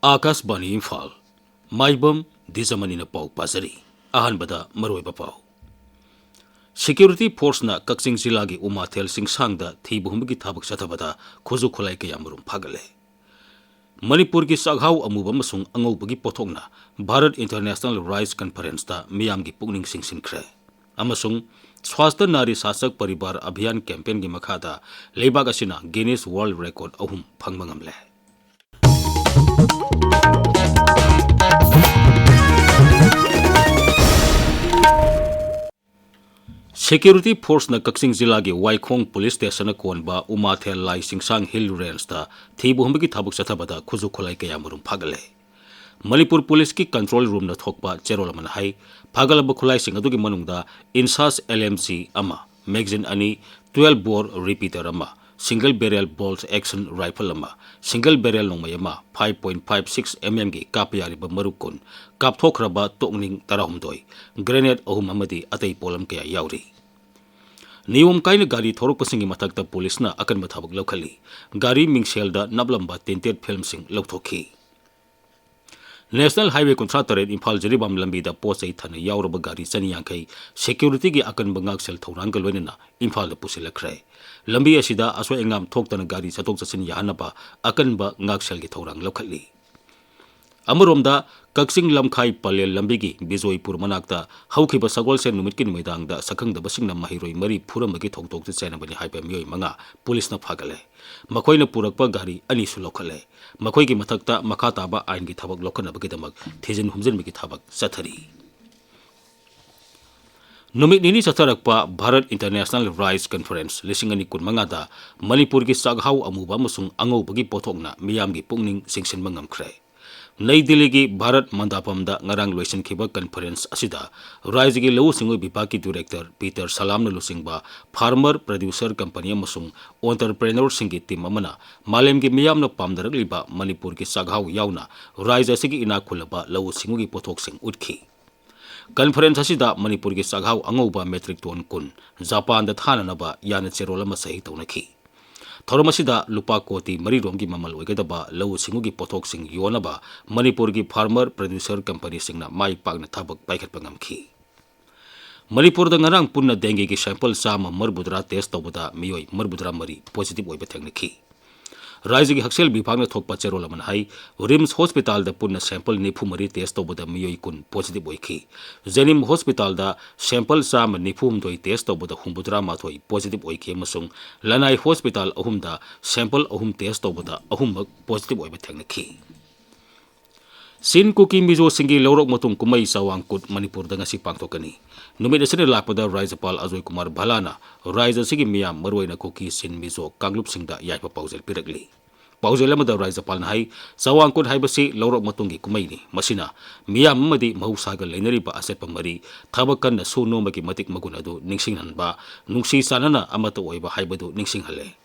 Akashbani Imphal Maibam Dwijamani na pau pasari ahanbada maroiba pau Security force na Kaksing Zilagi umathel singsangda thibuhumgi thabak sathabada khoju kholai ke yamarum phagale Manipur ki saghau amuba masung angobagi pothokna Bharat International Rice Conference ta miyamgi pukning singsinkre amasung Swasthya Nari Sasak Paribar Abhiyan campaign gi makhada leibak asina Guinness World Record ahum phangmangamle Security force na Kaksing Zila gi Waikhong Police Station na konba umathel lai singsang hill range ta thibuhumgi thabuk sathabada khuju kholai ke yamarum phagale Manipur Police ki control room na thokpa cherolaman hai phagalaba khulai sing adugi manungda insas LMG ama magazine ani 12 bore repeater ama single barrel bolt action rifle ama single barrel nongmai ama 5.56 mm gi kapyari ba marukun kapthokraba tokning tarahumdoi grenade ahum amadi atei polam kaya yauri Niyom kaina gari thorok pasingi mathakta police na akan mathabak lokhali gari mingselda nablamba tinted film sing lothokhi National Highway Contractor Imphal Jiribam lambi da posai thana yauraba gari chani yankai security gi akan bangak sel thorang galwenina Imphal da pusilakre lambi asida aso engam thoktana gari satok chasin yahanaba akan ba ngak sel gi thorang lokhali Amuromda Kaksing Lamkhai Palel Lambigi Bizoipur Manakta Haukiba Sagol Sen Numitkin Medang da Sakang the Basing Mahiroi Mari Puramagi Tok Tok Senabani Hyper Mui Manga Police na Pagale Makoina Purakpa Gari Anisu Lokale Makoigi Matakta Makataba Aingi Tabak Lokana Bagitamag Tizin Humzin Mikitabak Satari Numit nini satarakpa Bharat International Rice Conference lisingani kun mangada Manipur ki saghau amuba masung ango bagi pothokna miyamgi pungning singsin mangamkre Nai Delhi ki Bharat Mandapam da ngarang loisin khiba conference asida Rise gi Law Singo Bipaki director Peter Salam na lusingba farmer producer company amasung entrepreneur singi team amana malem gi miyam na pamdarak liba Manipur ki saghau yauna Rise asigi ina khulaba Law Singo gi pothok sing utkhi Conference asida Manipur ki saghau angoba metric ton kun Japan da thana naba yana cherola ma sahi taunakhi Thoromasida lupa koti mari romgi mamal oigadaba Law Singo gi pothok sing yonaba Manipur ki farmer producer company singna mai pakna thabak paikhat pangamkhi Manipur da ngarang punna dengue ki sample sama marbudra test tawbada miyoi marbudra mari positive oiba thengnikhi Raiji gi haksel bipang na thokpa cherol man hai Rims Hospital da punna sample nifu mari test tawbada miyoi kun positive oikhi Zenim Hospital da sample sama nifum doi test tawbada humbudra ma thoi positive oikhi masung Lanai Hospital ahum da sample ahum test tawbada ahum positive oiba thengnikhi Sin Kuki Mizo Singi Lorok Matung Kumai Sawangkut Manipur da ngasi pangtokani Numit asine lakpada Raijapal Ajoy Kumar Bhalana Raija sigi miyam marwaina Kuki Sin Mizo Kanglup Singda yaipa paujel pirakli Paujel amada Raijapal na hai Sawangkut haibasi Lorok Matungi Kumai ni masina miyam amadi mahusaga lainariba aset pamari thabakan na suno magi matik magunadu ningsinghan ba nungsi sanana amata oiba haibadu ningsinghale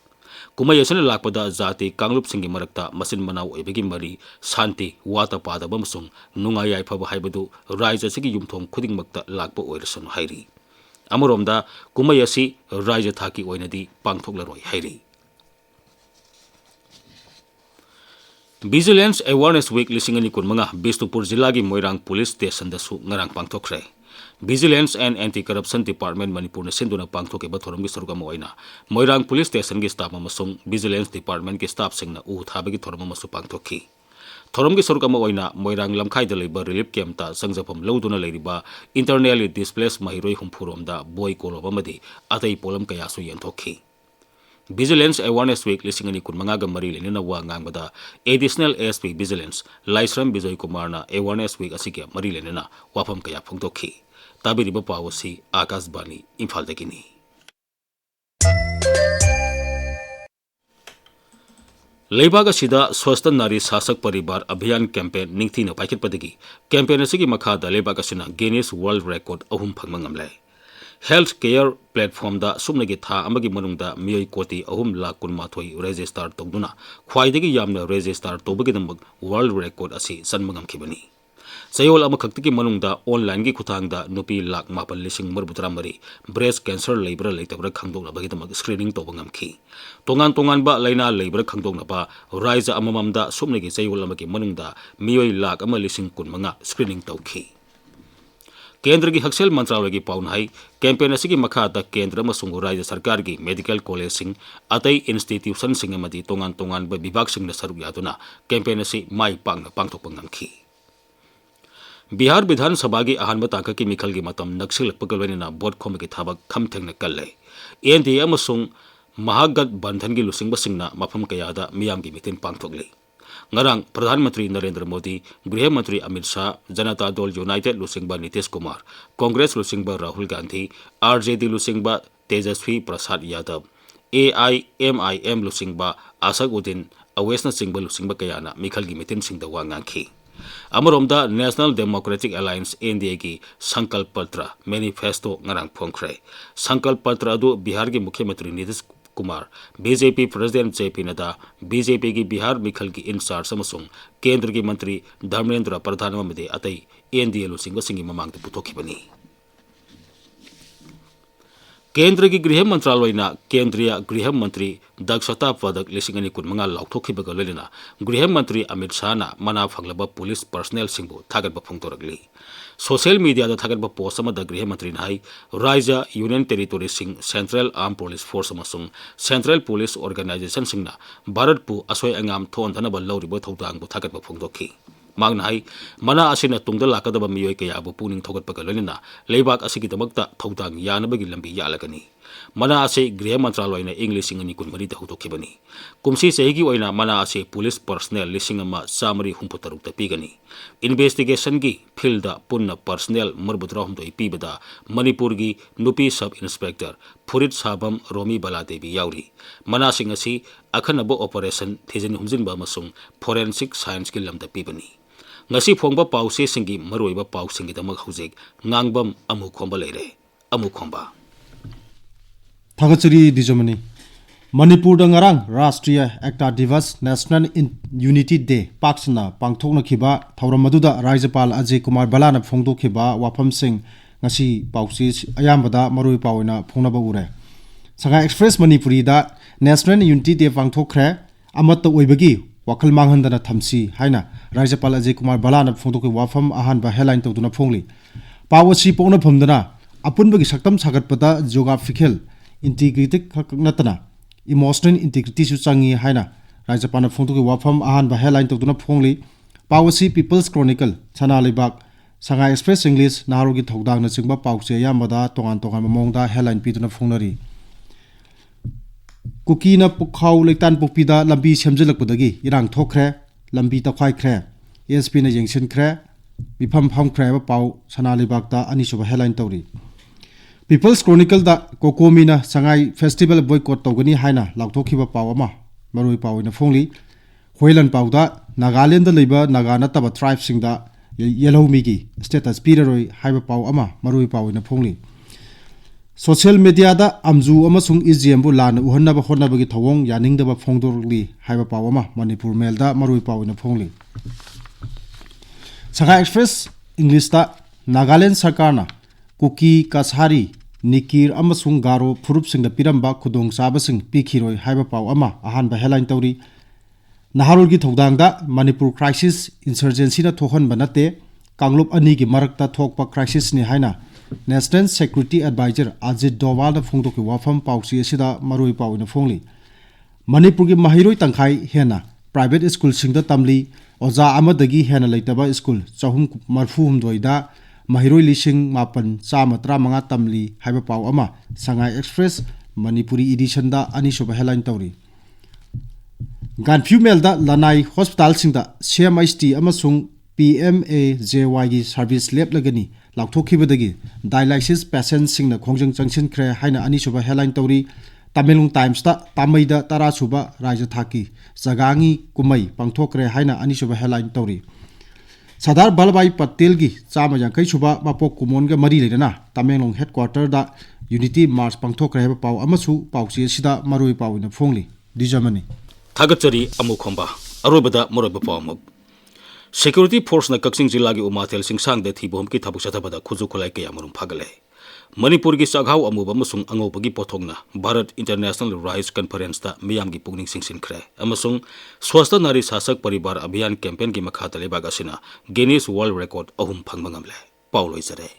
Kumai asana lakpada jati Kanglup Singi marakta masin manau oibagi mari santi wata pada bamasung nungai yaipaba haibadu Raija sigi yumthong khuding makta lakpa oirasanu hairi Amuromda Kumai asi Raija thaki oinadi pangthoklaroi hairi Vigilance Awareness Week lisingani kunmanga Bisnupur Jilagi Moirang Police Station dasu ngarang pangthokre Vigilance and Anti-Corruption Department Manipur na sinduna pangthoke ba thorom gi surga moina Moirang Police Station gi staff amasung Vigilance Department gi staff singna thabagi thorom amasu pangthokhi thorom gi surga moina Moirang lamkhai da leiba relief camp ta sangjapam loduna leiriba internally displaced mahiroi humpurom da boy koloba madi atai polam kaya su yenthokhi Vigilance Awareness Week lisingani kunmanga ga mari lenina wa ngangbada Additional ASP Vigilance Laisram Bijoy Kumar na Awareness Week asike mari lenina wafam kaya phongtokhi Tabiriba Pawasi Akashbani Imphal Dagini Leibaga Sida Swasthya Nari Sasak Paribar Abhiyan campaign Ningthi na paikit padagi campaign asigi makhada Leibaga Sina Guinness World Record ahum phangmangamle Health Care Platform da sumnagi tha amagi manungda miyoi koti ahum lakh kun mathoi register togduna khwaidagi yamna register tobagi damag World Record asi sanmangam khibani Sayol amakhaktiki manungda online gi khutangda nupi lak mapal lising marbutra mari breast cancer labor leitabra khangdokna bagidamag screening tobangam khi tongan ba laina labor khangdokna ba raija amamamda sumnegi sayol amaki manungda miyoi lak ama lising kunmanga screening tawkhi केंद्र की हक्सेल मंत्रालय की pound है campaign की मखादा केंद्र राज्य सरकार की मेडिकल कॉलेज सिंह अतई इंस्टीट्यूशन सिंह तोंगान तोंगान विभाग सिंह सरुक यादुना कैंपेन माई पांग पांगथोकपा ngamखि बिहार विधानसभा की अहानब तांक की मिखल की मतम नक्सलपगा लोइना बोट खोम की थाबक खम थेंगना कल्ले एनडीए अमसुंग महागठबंधन की लुसिंगबसिंगना मफम कयादा मियाम की मितिन पांगथोकले ngarang प्रधानमंत्री नरेंद्र मोदी गृह मंत्री Amit Shah Janata Dal United लुसिंगबा Nitish Kumar Congress लुसिंगबा Rahul Gandhi RJD लुसिंगबा Tejashwi Prasad Yadav AIMIM लुसिंगबा आसगउद्दीन अवैसना सिंगबा लुसिंगबा कयाना मिखल की मितिन सिंगदा वांगांखि अमरोमदा नेशनल डेमोक्रेटिक अलायंस एनडीए की संकल्प पत्र मैनिफेस्टो ngarang फोंखरे संकल्प पत्र अदु बिहार के मुख्यमंत्री Nitish Kumar BJP president JP Nadda BJP की बिहार मिखल की इंचार्ज अमसुंग केंद्र की मंत्री धर्मेंद्र प्रधान अमदे अतई एनडीए लुसिंगबसिंगी ममांगदा पुथोखिबनी केंद्र की गृह मंत्रालय केंद्रीय गृह मंत्री दक्षता पदक 2015 लाउथोखिबगा लोइना गृह मंत्री अमित शाह मना फंगलब पुलिस पर्सनल सिंबु थागतबा फोंगतोरगली सोशल मीडिया थागतबा पोस्ट अमदा गृह मंत्री नाई राज्य यूनियन टेरिटोरी सिंह सेंट्रल आर्म पुलिस फोर्स अमसुंग सेंट्रल पुलिस ऑर्गेनाइजेशन सिंहना भारत पु असोय अंगाम थोनथनबा लौरिबो थौदांगबु थागतबा फोंगदोखि मांगना है मना असिना तुंगदा लाकदबा मियोय कयाबु पुनिंग थोगतपगा लोइना लेबाक असिगिदमक्ता थौदांग यानबगी लंबी यालगनी मना असे गृह मंत्रालयना इंग्लिश सिंगनी कुनमरी दहुदोखिबनी कुमसी सहीगी ओइना मना असे पुलिस पर्सनल लिसिंग अमा सामरी हुंपुतरुक पीगनी इन्वेस्टिगेशन की फील्ड पुन्न पर्सनल मरबुद्रहमदोई पीबदा मणिपुर की नुपी सब इंस्पेक्टर फुरित साबम रोमी बलादेवी याउरी मना सिंग असी अखनब ऑपरेशन थेजन हुमजिनबा अमसुंग फोरेंसिक साइंस की lambda पीबनी ngasi phongba pause singi maroiba pau singi damak hujek ngangbam amukhomba leire amukhomba Thagachuri Dwijamani Manipur da ngarang Rashtriya Ekta Divas National Unity Day paksna pangthokna khiba thauramadu da Rajyapal Ajay Kumar Balana phongdo khiba wafam sing ngasi pause ayambada maroi pawina phongnaba ure Sanga Express Manipuri da National Unity Day pangthokre amatta oibagi wakal manghandana thamsi haina Rajyapal Ajay Kumar Balana phongdoki wafam ahanba headline tawduna phongli pawasi pokna phomdana apunbagi saktam sagatpada geographical integrity natana emotional integrity su changi haina Rajyapal phongdoki wafam ahanba headline tawduna phongli pawasi People's Chronicle chana lebak Sanga Express English naharogi thodang na chingba pawse yamada tongan tongan mamongda headline piduna phongnari Kukina Pukhau Leitan Pukpida Lambi Semjelakpudagi Irang Thokre Lambi Takhai Kre ESP na Jengsin Kre Bifam Pham Kre Pau Sanali Bakta Anisuba Headline Tori People's Chronicle da Kokomina Sangai Festival Boycott Togani Haina Lautokhiba Pawama Marui Pau in a Phongli Hoilan Pauda Nagaland the Liba Nagana Taba Tribe Singda Yellow Migi Status Piroi Haiba Pau Ama Marui Pau in a Phongli Social media da amzu amasung izembu lan uhannaba khonnabagi thawong yaningdaba phongdorli haiba pawama Manipur Mail da marui pawina phongli Sanga Express English da Nagaland Sarkarna Kuki Kashari Nikir amasung Garo Phurup sing da piramba khudong sabasing pikhiroi haiba paw ama ahanba headline tawri Naharul gi thodang da Manipur crisis insurgency na thohon banate Kanglup ani gi marakta thokpa crisis ni haina National Security Advisor Ajit Doval na phongdoki wafam pausi asida maroi pawina phongli Manipur gi mahiroi tangkhai hena private school singda tamli oja amadagi hena leitaba school chahum marfu humdoida mahiroi lising mapan chama 35 tamli haiba paw ama Sangai Express Manipuri edition da anisuba headline tawri Ganphu Mail da Lanai Hospital singda CMHT amasung PMAJY gi service lab lagani Lauthokhibadagi dialysis patient singna khongjang changsin khre haina anisuba headline tawri Tamilung Times da tamaida tara suba rajya thaki jagangi kumai pangthokre haina anisuba headline tawri Sadar Balbai Patel gi chama yankai suba mapok kumon ga mari leina Tamilung headquarter da Unity March pangthokre ba paw amasu pawsi sida marui pawina phongli Dwijamani Thagachari Amukhomba Arobada Moroba Pawmuk Security force na Kaksing जिला की उमाथेल सिंगसांग दे थी बोम की थबुक सथबदा खुजु खुलाई के यामरुम फागले मणिपुर की सगाव अमुब अमसुंग अंगोबगी पोथोंगना Bharat international rights conference ता मियाम की पुगनिंग सिंगसिनख्रे अमसुंग स्वस्थ नारी शासक परिवार अभियान कैंपेन की मखा तलेबाग असिना गिनीज वर्ल्ड रिकॉर्ड अहुम फंगमंगमले पाउलोइजरे